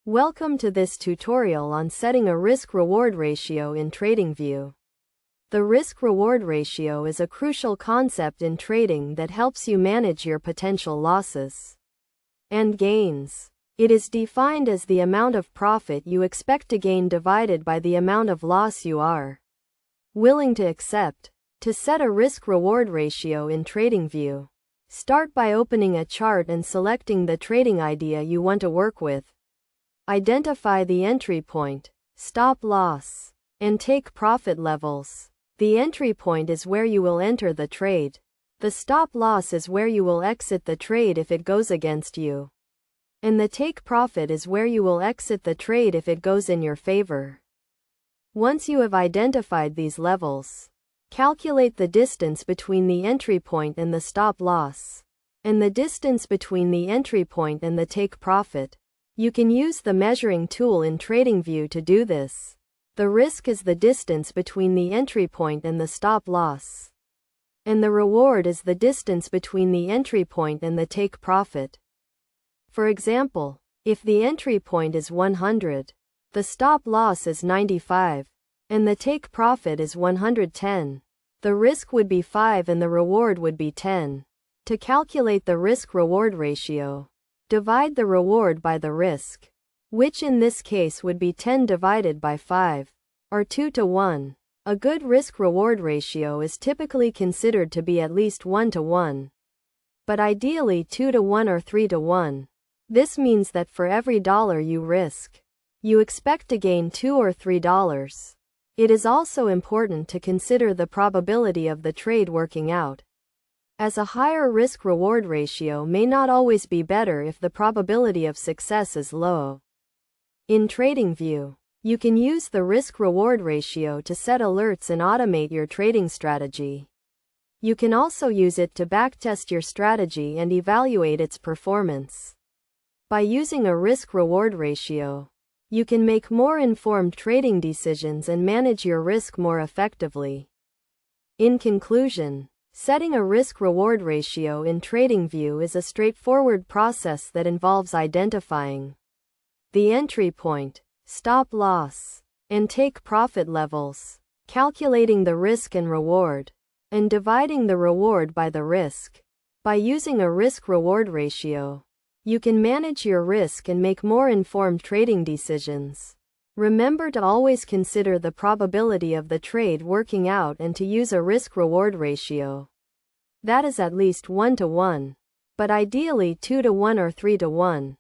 Welcome to this tutorial on setting a risk-reward ratio in TradingView. The risk-reward ratio is a crucial concept in trading that helps you manage your potential losses and gains. It is defined as the amount of profit you expect to gain divided by the amount of loss you are willing to accept. To set a risk-reward ratio in TradingView, start by opening a chart and selecting the trading idea you want to work with. Identify the entry point, stop loss, and take profit levels. The entry point is where you will enter the trade. The stop loss is where you will exit the trade if it goes against you. And the take profit is where you will exit the trade if it goes in your favor. Once you have identified these levels, calculate the distance between the entry point and the stop loss, and the distance between the entry point and the take profit. You can use the measuring tool in TradingView to do this. The risk is the distance between the entry point and the stop loss, and the reward is the distance between the entry point and the take profit. For example, if the entry point is 100, the stop loss is 95, and the take profit is 110, the risk would be 5 and the reward would be 10. To calculate the risk-reward ratio, divide the reward by the risk, which in this case would be 10 divided by 5, or 2 to 1. A good risk-reward ratio is typically considered to be at least 1 to 1, but ideally 2 to 1 or 3 to 1. This means that for every dollar you risk, you expect to gain $2 or $3. It is also important to consider the probability of the trade working out, as a higher risk-reward ratio may not always be better if the probability of success is low. In TradingView, you can use the risk-reward ratio to set alerts and automate your trading strategy. You can also use it to backtest your strategy and evaluate its performance. By using a risk-reward ratio, you can make more informed trading decisions and manage your risk more effectively. In conclusion, setting a risk-reward ratio in TradingView is a straightforward process that involves identifying the entry point, stop loss, and take profit levels, calculating the risk and reward, and dividing the reward by the risk. By using a risk-reward ratio, you can manage your risk and make more informed trading decisions. Remember to always consider the probability of the trade working out and to use a risk-reward ratio that is at least 1 to 1, but ideally 2 to 1 or 3 to 1.